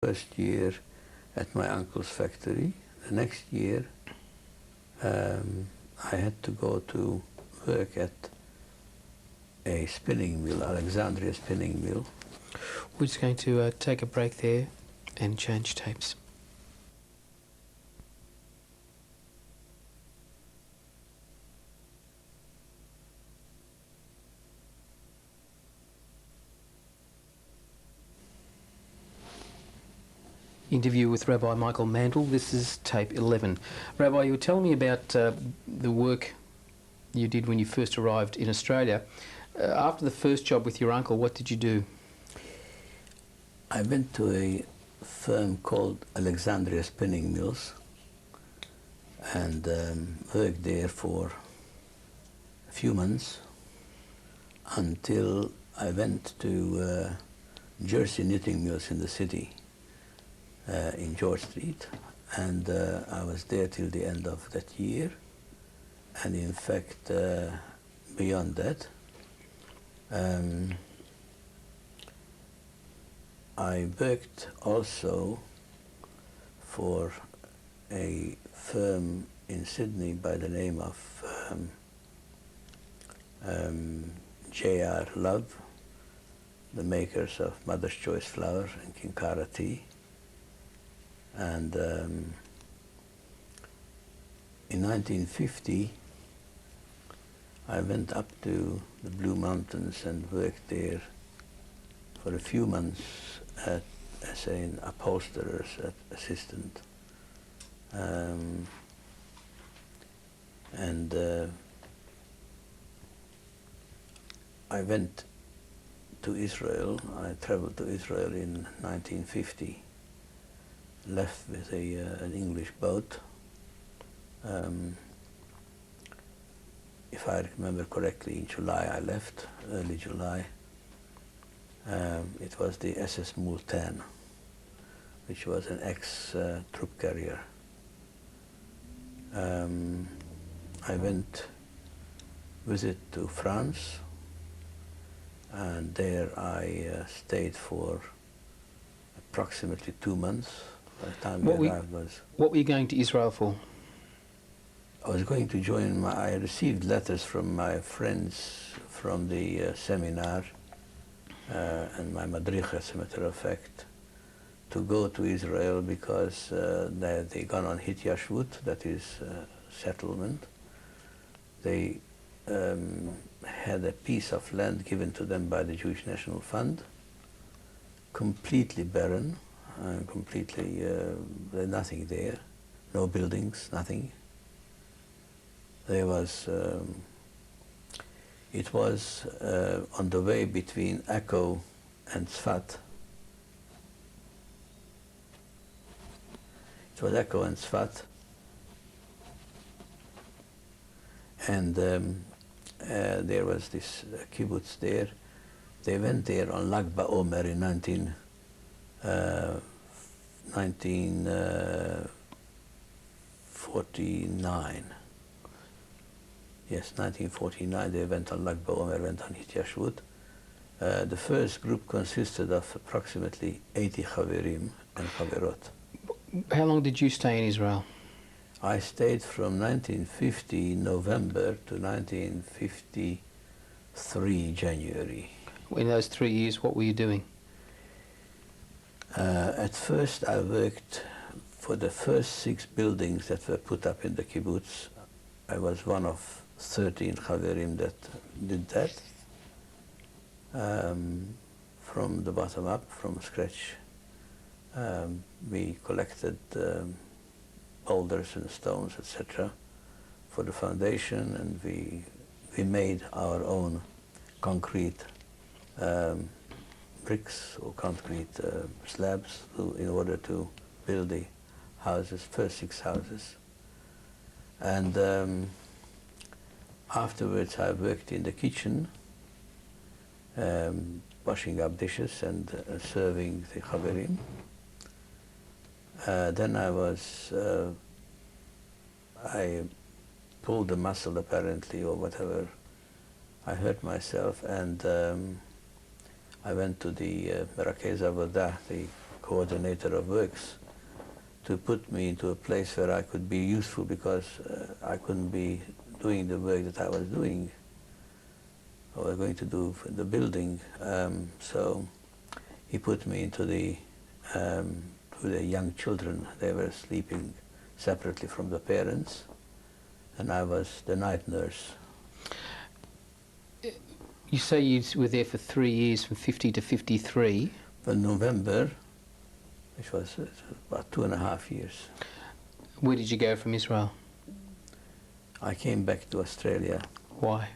First year at my uncle's factory. The next year I had to go to work at a spinning mill, Alexandria spinning mill. We're just going to take a break there and change tapes. Interview with Rabbi Michael Mandel. This is tape 11. Rabbi, you were telling me about the work you did when you first arrived in Australia. After the first job with your uncle, what did you do? I went to a firm called Alexandria Spinning Mills and worked there for a few months until I went to Jersey knitting mills in the city. In George Street, and I was there till the end of that year, and in fact beyond that I worked also for a firm in Sydney by the name of J.R. Love, the makers of Mother's Choice flour and Kinkara tea. And in 1950, I went up to the Blue Mountains and worked there for a few months as an upholsterer's assistant. I went to Israel. I traveled to Israel in 1950. Left with an English boat. If I remember correctly, in July I left, early July. It was the SS Multan, which was an ex-troop carrier. I went visit to France, and there I stayed for approximately 2 months. By the time What were you going to Israel for? I was going to join I received letters from my friends from the seminar and my madrich, as a matter of fact, to go to Israel because they gone on Hityashvut, that is settlement. They had a piece of land given to them by the Jewish National Fund, completely barren. Completely, nothing there, no buildings, nothing. There was, it was on the way between Akko and Tzfat. It was Akko and Tzfat, and there was this kibbutz there. They went there on Lag BaOmer in 1949. Yes, 1949, they went on Lag BaOmer, went on Hityashvut. The first group consisted of approximately 80 Chaverim and Chaverot. How long did you stay in Israel? I stayed from 1950 November to 1953 January. In those 3 years, what were you doing? At first I worked for the first 6 buildings that were put up in the kibbutz. I was one of 13 Chaverim that did that, from the bottom up, from scratch. We collected boulders and stones, etc., for the foundation, and we made our own concrete bricks or concrete slabs in order to build the houses, first 6 houses. And afterwards I worked in the kitchen, washing up dishes and serving the Chaverim. Then I pulled a muscle apparently, or whatever. I hurt myself, and I went to the Merakez Avodah, the coordinator of works, to put me into a place where I could be useful, because I couldn't be doing the work that I was doing or going to do for the building. So he put me into the young children. They were sleeping separately from the parents, and I was the night nurse. You say you were there for 3 years, from 50 to 53. In November, which was about 2.5 years. Where did you go from Israel? I came back to Australia. Why?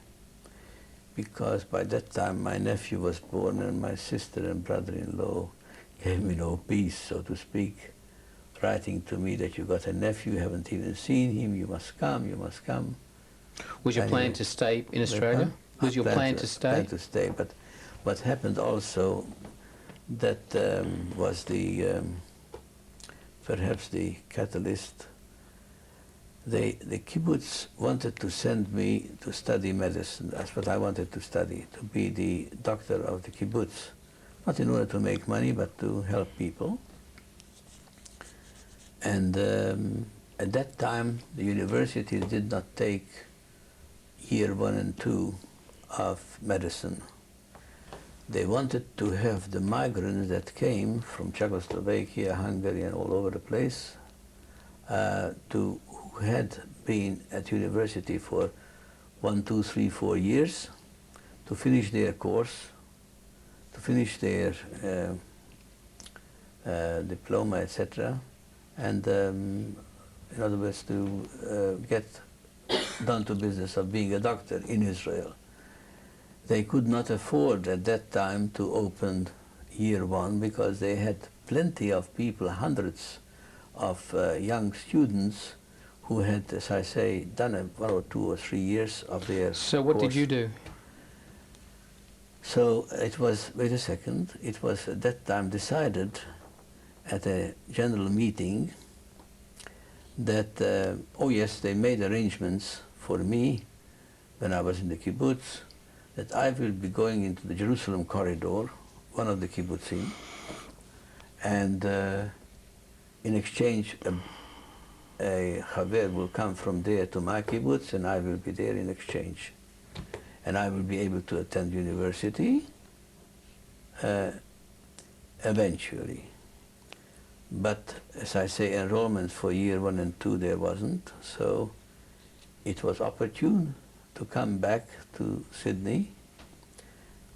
Because by that time my nephew was born, and my sister and brother-in-law gave me no peace, so to speak, writing to me that you got a nephew, you haven't even seen him, you must come, you must come. Was your plan to stay in Australia? Was your plan to stay? Plan to stay, but what happened also, that was the perhaps the catalyst. The kibbutz wanted to send me to study medicine. That's what I wanted to study, to be the doctor of the kibbutz. Not in order to make money, but to help people. And at that time, the university did not take year 1 and 2 of medicine. They wanted to have the migrants that came from Czechoslovakia, Hungary, and all over the place, who had been at university for 1, 2, 3, 4 years, to finish their course, to finish their diploma, etc., and in other words, to get down to business of being a doctor in Israel. They could not afford at that time to open year 1, because they had plenty of people, hundreds of young students who had, as I say, done 1 or 2 or 3 years of their So what course. did you do? So it was, wait a second, it was at that time decided at a general meeting that, oh yes, they made arrangements for me when I was in the kibbutz, that I will be going into the Jerusalem corridor, one of the kibbutzim, and in exchange a chaver will come from there to my kibbutz, and I will be there in exchange. And I will be able to attend university eventually. But as I say, enrollment for year 1 and 2 there wasn't, so it was opportune to come back to Sydney,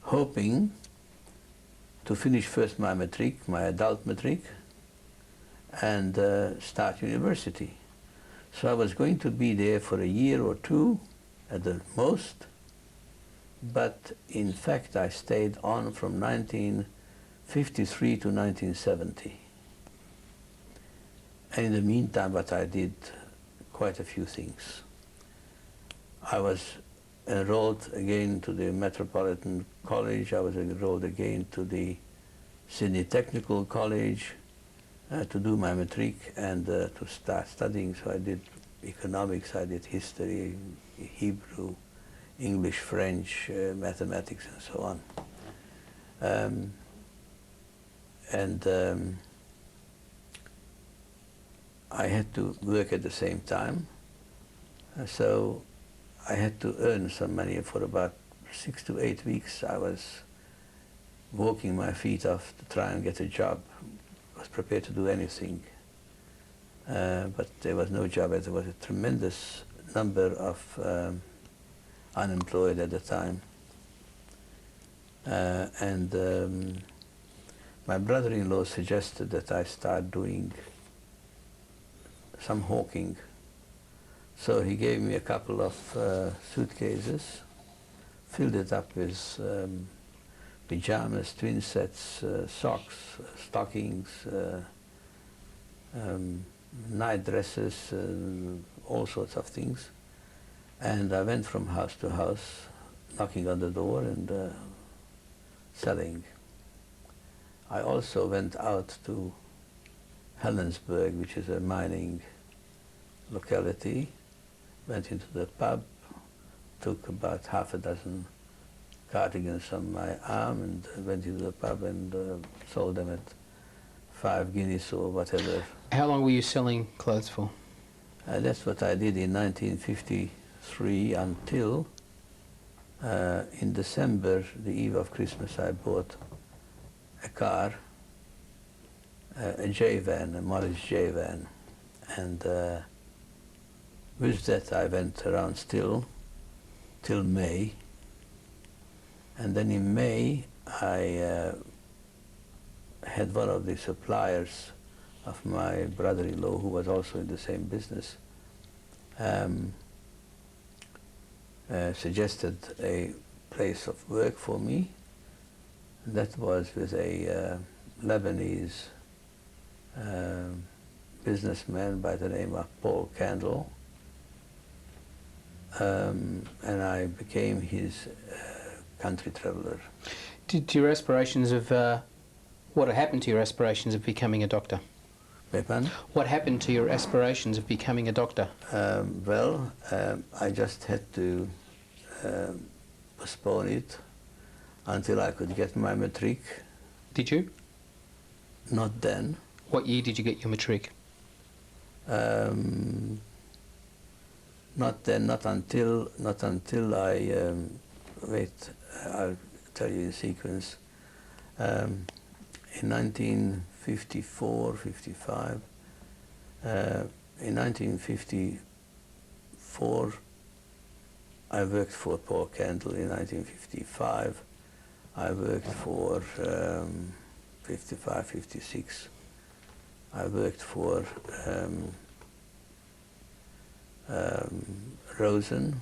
hoping to finish first my matric, my adult matric, and start university. So I was going to be there for a year or 2 at the most, but in fact I stayed on from 1953 to 1970. And in the meantime, what I did, quite a few things. I was enrolled again to the Metropolitan College. I was enrolled again to the Sydney Technical College to do my matric and to start studying. So I did economics, I did history, Hebrew, English, French, mathematics, and so on. I had to work at the same time, so I had to earn some money. For about 6 to 8 weeks I was walking my feet off to try and get a job. I was prepared to do anything, but there was no job. There was a tremendous number of unemployed at the time. My brother-in-law suggested that I start doing some hawking. So he gave me a couple of suitcases, filled it up with pajamas, twin sets, socks, stockings, night dresses, all sorts of things. And I went from house to house, knocking on the door and selling. I also went out to Helensburgh, which is a mining locality, went into the pub, took about half a dozen cardigans on my arm and went into the pub and sold them at 5 guineas or whatever. How long were you selling clothes for? That's what I did in 1953 until in December, the eve of Christmas, I bought a car, a J-van, a Morris J-van. And with that I went around still till May. And then in May I had one of the suppliers of my brother-in-law, who was also in the same business, suggested a place of work for me. That was with a Lebanese businessman by the name of Paul Candle, and I became his country traveler. Did your aspirations of what happened to your aspirations of becoming a doctor? Pardon? What happened to your aspirations of becoming a doctor? Well, I just had to postpone it until I could get my matric. Did you? Not then. What year did you get your matric? Not then, not until I, wait, I'll tell you in sequence. In 1954, 55, in 1954, I worked for Paul Candle. In 1955, I worked for 55, 56. I worked for Rosen,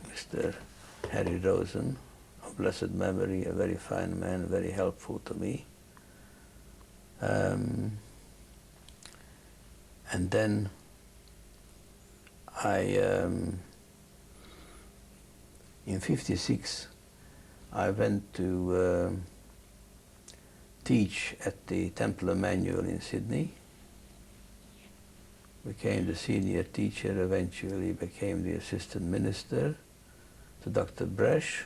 Mr. Harry Rosen, of blessed memory, a very fine man, very helpful to me. And then in 56, I went to teach at the Temple Emmanuel in Sydney. Became the senior teacher, eventually became the assistant minister to Dr. Bresch.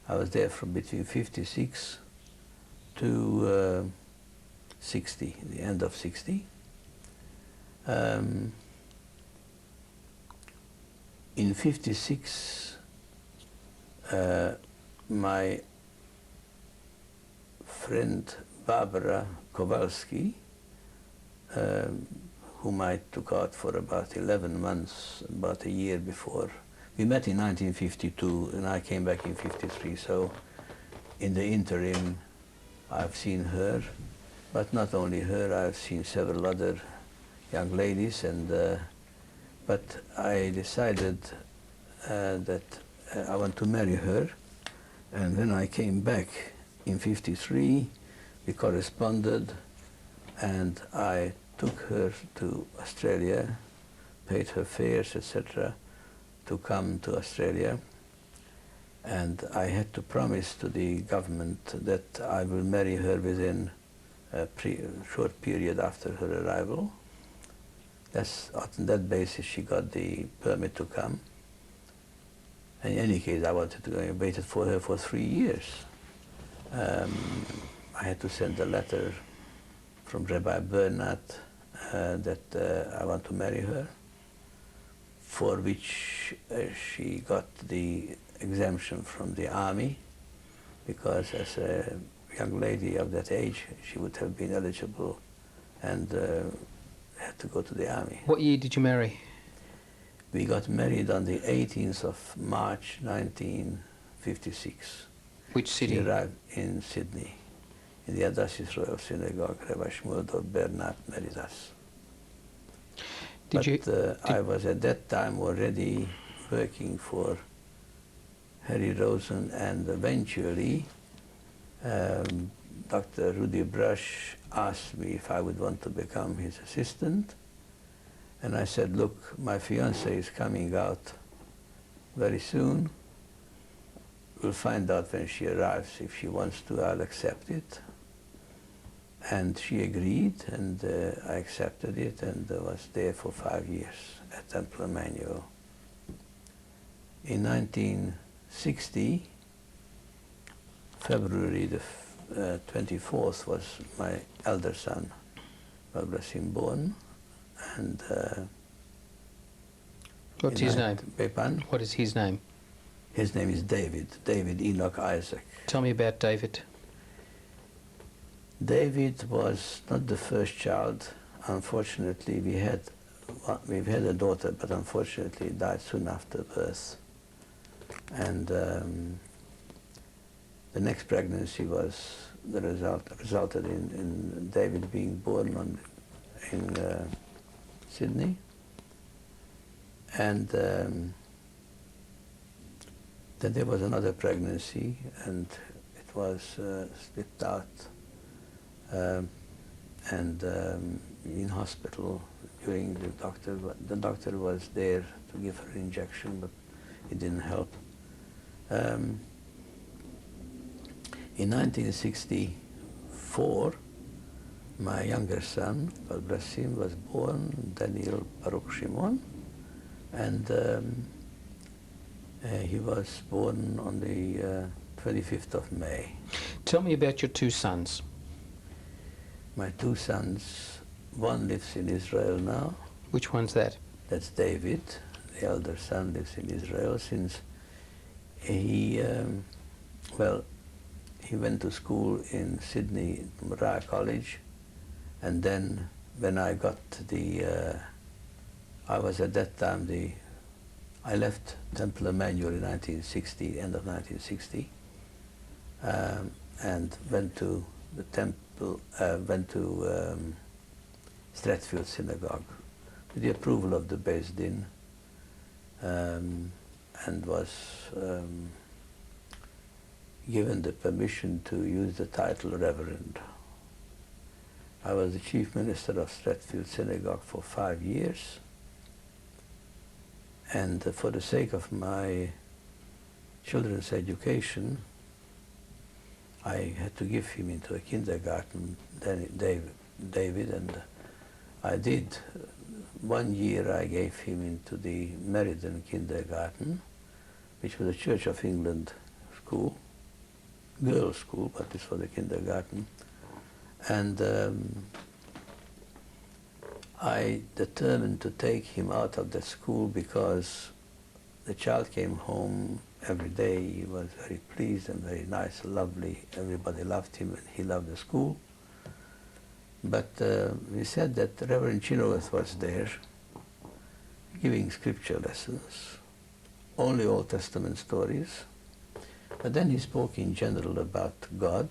I was there from between 56 to 60, the end of 60. In 56, my friend Barbara Kowalski, whom I took out for about 11 months, about a year before. We met in 1952 and I came back in 53, so in the interim I've seen her, but not only her, I've seen several other young ladies, and but I decided that I want to marry her, and when I came back in 53, we corresponded, and I took her to Australia, paid her fares, etc., to come to Australia. And I had to promise to the government that I will marry her within a short period after her arrival. That's on that basis she got the permit to come. In any case, I wanted to go and waited for her for 3 years. I had to send a letter from Rabbi Bernat that I want to marry her, for which she got the exemption from the army, because as a young lady of that age, she would have been eligible and had to go to the army. What year did you marry? We got married on the 18th of March 1956. Which city? She arrived in Sydney, in the Adasis Royal Synagogue. Rabbi Shmuel Bernat married us. I was at that time already working for Harry Rosen, and eventually Dr. Rudy Brush asked me if I would want to become his assistant. And I said, look, my fiancée is coming out very soon. We'll find out when she arrives. If she wants to, I'll accept it. And she agreed, and I accepted it, and was there for 5 years at Temple Emmanuel. In 1960, February the 24th was my elder son, Rabbi, born, and What's his name? Bepan. What is his name? His name is David Enoch Isaac. Tell me about David. David was not the first child. Unfortunately, we've had a daughter, but unfortunately died soon after birth. And the next pregnancy was the resulted in David being born in Sydney. And then there was another pregnancy, and it was slipped out, and in hospital during the doctor was there to give her an injection, but it didn't help. In 1964, my younger son, God bless him, was born, Daniel Baruch Shimon, and he was born on the 25th of May. Tell me about your two sons. My two sons, one lives in Israel now. Which one's that? That's David. The elder son lives in Israel since he, he went to school in Sydney, Murrah College, and then when I got I was at that time I left Temple Emmanuel in 1960, end of 1960, and went to the temple, went to Stratfield Synagogue with the approval of the Beis Din, and was given the permission to use the title Reverend. I was the chief minister of Stratfield Synagogue for 5 years, and for the sake of my children's education, I had to give him into a kindergarten, David, and I did. 1 year I gave him into the Meriden kindergarten, which was a Church of England school, girls' school, but this was a kindergarten. And I determined to take him out of the school because the child came home every day. He was very pleased and very nice, lovely. Everybody loved him and he loved the school. But we said that Reverend Chenoweth was there giving scripture lessons, only Old Testament stories. But then he spoke in general about God.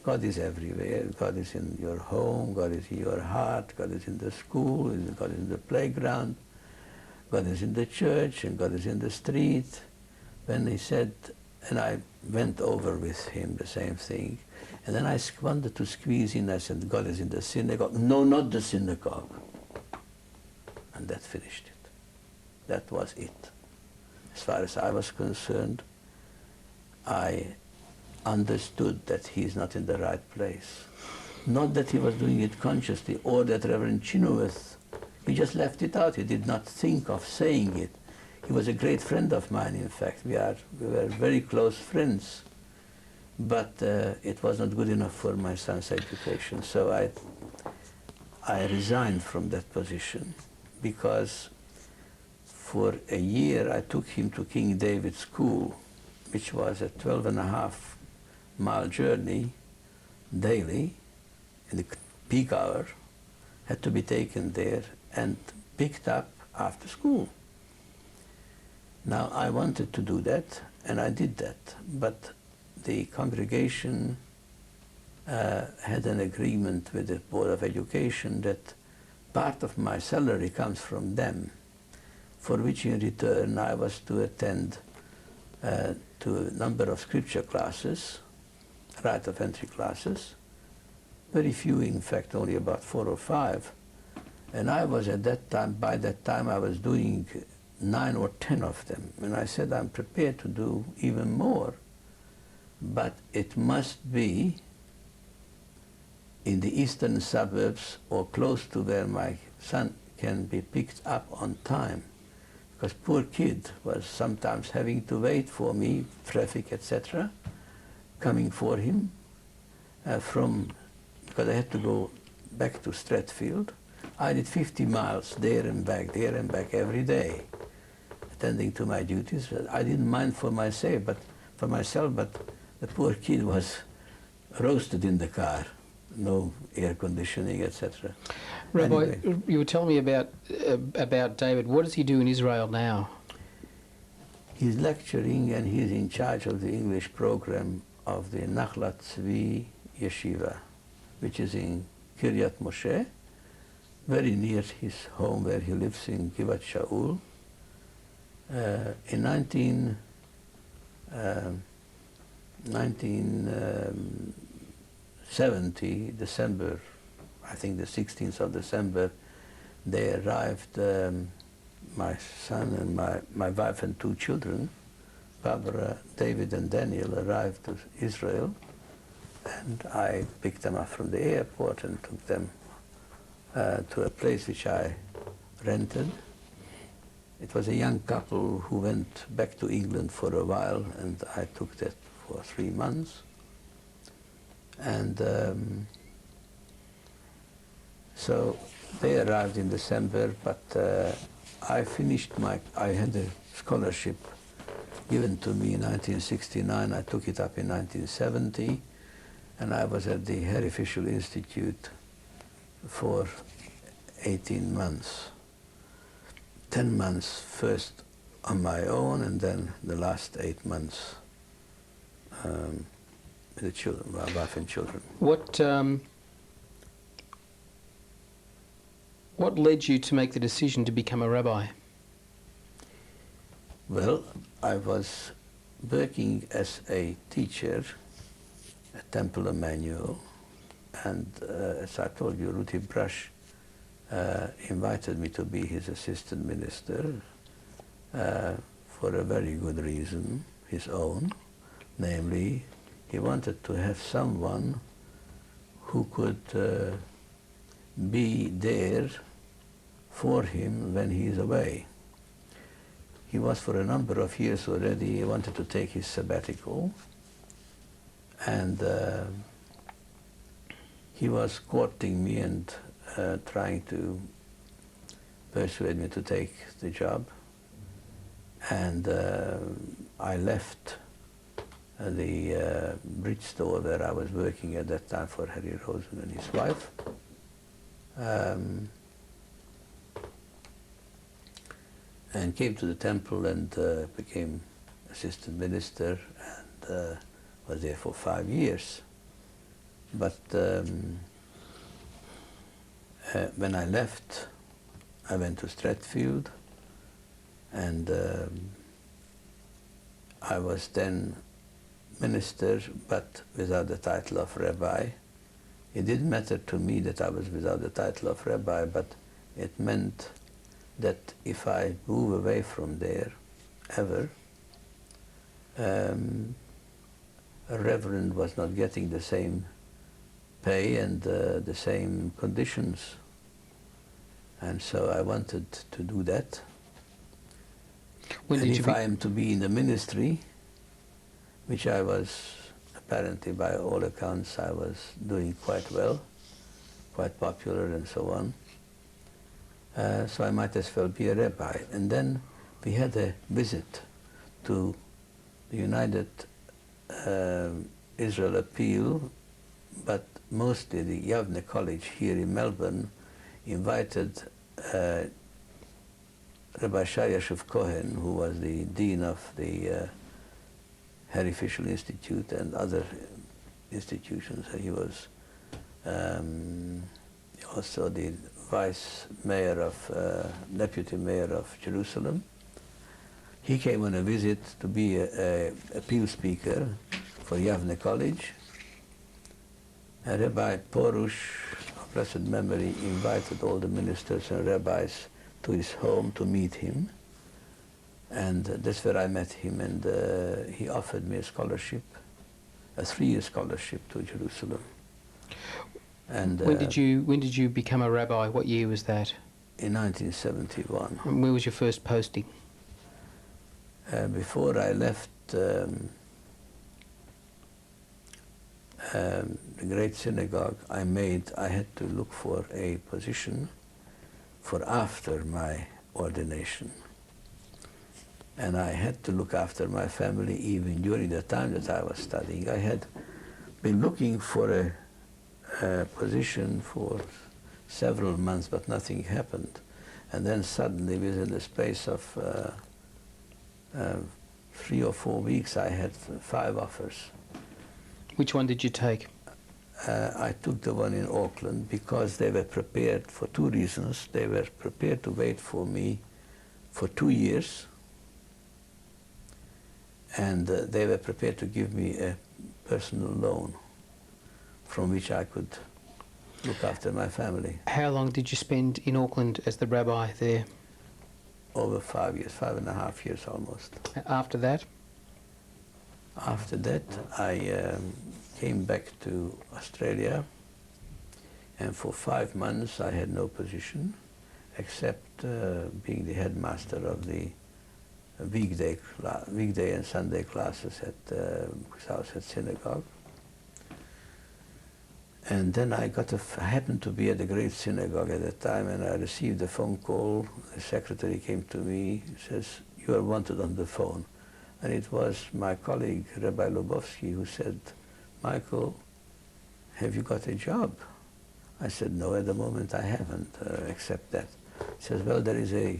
God is everywhere. God is in your home, God is in your heart, God is in the school, God is in the playground, God is in the church, and God is in the street. When he said, and I went over with him the same thing, and then I wanted to squeeze in, I said, God is in the synagogue. No, not the synagogue. And that finished it. That was it. As far as I was concerned, I understood that he is not in the right place. Not that he was doing it consciously, or that Reverend Chenoweth, he just left it out. He did not think of saying it. He was a great friend of mine, in fact. We were very close friends. But it was not good enough for my son's education. So I resigned from that position because for a year I took him to King David School, which was a 12.5-mile journey daily in the peak hour, had to be taken there and picked up after school. Now I wanted to do that, and I did that, but the congregation had an agreement with the Board of Education that part of my salary comes from them, for which in return I was to attend to a number of scripture classes, right of entry classes, very few, in fact, only about 4 or 5. And I was at that time, by that time I was doing 9 or 10 of them. And I said, I'm prepared to do even more, but it must be in the eastern suburbs or close to where my son can be picked up on time. Because poor kid was sometimes having to wait for me, traffic, etc., coming for him. because I had to go back to Stratfield. I did 50 miles there and back every day, attending to my duties. I didn't mind for myself, but the poor kid was roasted in the car, no air conditioning, etc. Rabbi, Anyway, you were telling me about David. What does he do in Israel now? he's lecturing and he's in charge of the English program of the Nachlat Tzvi Yeshiva, which is in Kiryat Moshe, very near his home where he lives in Givat Shaul. In 1970, December, I think the 16th of December, they arrived, my son and my wife and two children, Barbara, David and Daniel, arrived to Israel, and I picked them up from the airport and took them to a place which I rented. It was a young couple who went back to England for a while, and I took that for 3 months. And so they arrived in December, but I had a scholarship given to me in 1969. I took it up in 1970, and I was at the Harry Fischel Institute for 18 months. 10 months first on my own, and then the last 8 months with the children, my wife and children. What led you to make the decision to become a rabbi? Well, I was working as a teacher at Temple Emmanuel, and as I told you, Ruti Brush invited me to be his assistant minister for a very good reason, his own. Namely, he wanted to have someone who could be there for him when he is away. He was for a number of years already, he wanted to take his sabbatical, and he was courting me and trying to persuade me to take the job. And I left the bridge store where I was working at that time for Harry Rosen and his wife. And came to the temple and became assistant minister, and was there for 5 years. But when I left, I went to Stratfield, and I was then minister, but without the title of rabbi. It didn't matter to me that I was without the title of rabbi, but it meant that if I move away from there, ever, a reverend was not getting the same pay and the same conditions. And so I wanted to do that. And if I am to be in the ministry, which I was, apparently by all accounts, I was doing quite well, quite popular and so on. So I might as well be a rabbi. And then we had a visit to the United Israel Appeal, but mostly the Yavne College here in Melbourne invited Rabbi Shai Yashuv Cohen, who was the dean of the Harry Fischel Institute and other institutions. He was also the vice mayor of, deputy mayor of Jerusalem. He came on a visit to be a appeal speaker for Yavne College. Rabbi Porush, of blessed memory, invited all the ministers and rabbis to his home to meet him. And that's where I met him, and he offered me a scholarship, a 3-year scholarship to Jerusalem. And when did you become a rabbi? What year was that? In 1971. And where was your first posting? Before I left the great synagogue, I had to look for a position for after my ordination. And I had to look after my family even during the time that I was studying. I had been looking for a position for several months, but nothing happened. And then suddenly, within the space of 3 or 4 weeks, I had 5 offers. Which one did you take? I took the one in Auckland because they were prepared for 2 reasons. They were prepared to wait for me for 2 years, and they were prepared to give me a personal loan from which I could look after my family. How long did you spend in Auckland as the rabbi there? Over 5 years, 5.5 years almost. After that? After that, I came back to Australia, and for 5 months I had no position except being the headmaster of the weekday and Sunday classes at Southside Synagogue. And then I happened to be at the Great Synagogue at the time, and I received a phone call. The secretary came to me, says, "You are wanted on the phone." And it was my colleague, Rabbi Lubovsky, who said, "Michael, have you got a job?" I said, "No, at the moment I haven't, except that." He says, "Well, there is a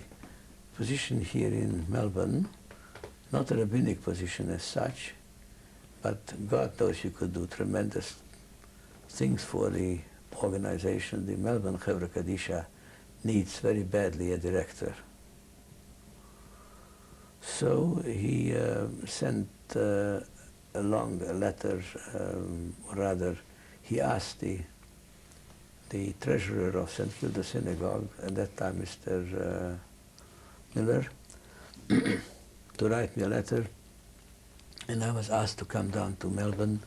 position here in Melbourne, not a rabbinic position as such, but God knows you could do tremendous things for the organization. The Melbourne Chevra Kadisha needs very badly a director." So he sent along a letter, rather he asked the treasurer of St. Kilda Synagogue, at that time Mr. Miller, to write me a letter, and I was asked to come down to Melbourne.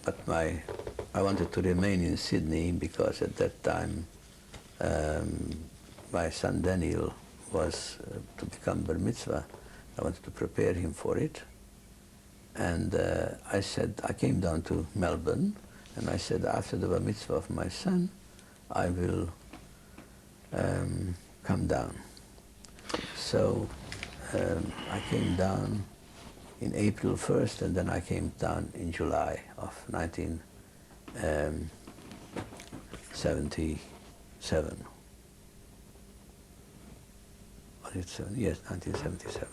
But I wanted to remain in Sydney because at that time my son Daniel was to become bar mitzvah. I wanted to prepare him for it. And I said, I came down to Melbourne, and I said, after the bar mitzvah of my son, I will come down. So I came down in April 1st, and then I came down in July of 1977. Yes, 1977.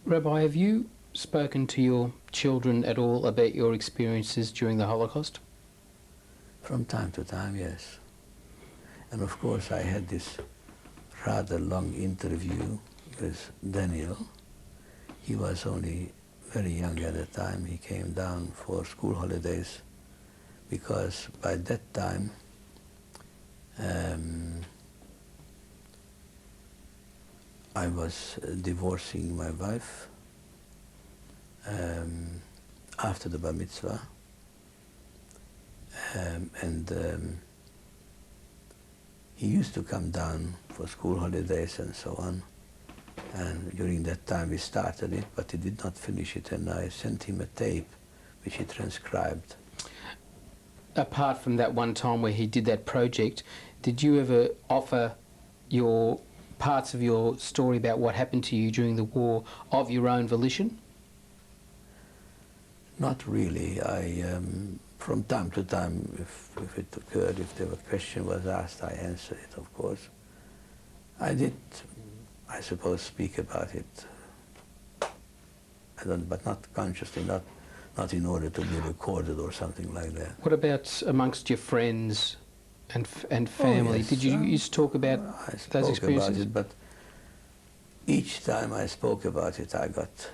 Rabbi, have you spoken to your children at all about your experiences during the Holocaust? From time to time, yes. And of course I had this rather long interview with Daniel. He was only very young at the time. He came down for school holidays because by that time I was divorcing my wife after the bar mitzvah, and he used to come down for school holidays and so on. And during that time we started it, but he did not finish it, and I sent him a tape which he transcribed. Apart from that one time where he did that project, did you ever offer your parts of your story about what happened to you during the war of your own volition? Not really. From time to time, if it occurred, if the question was asked, I answered it, of course. I did, I suppose, speak about it, but not consciously, not in order to be recorded or something like that. What about amongst your friends and family? Oh, yes. Did you used to talk about those experiences? About it, but each time I spoke about it, I got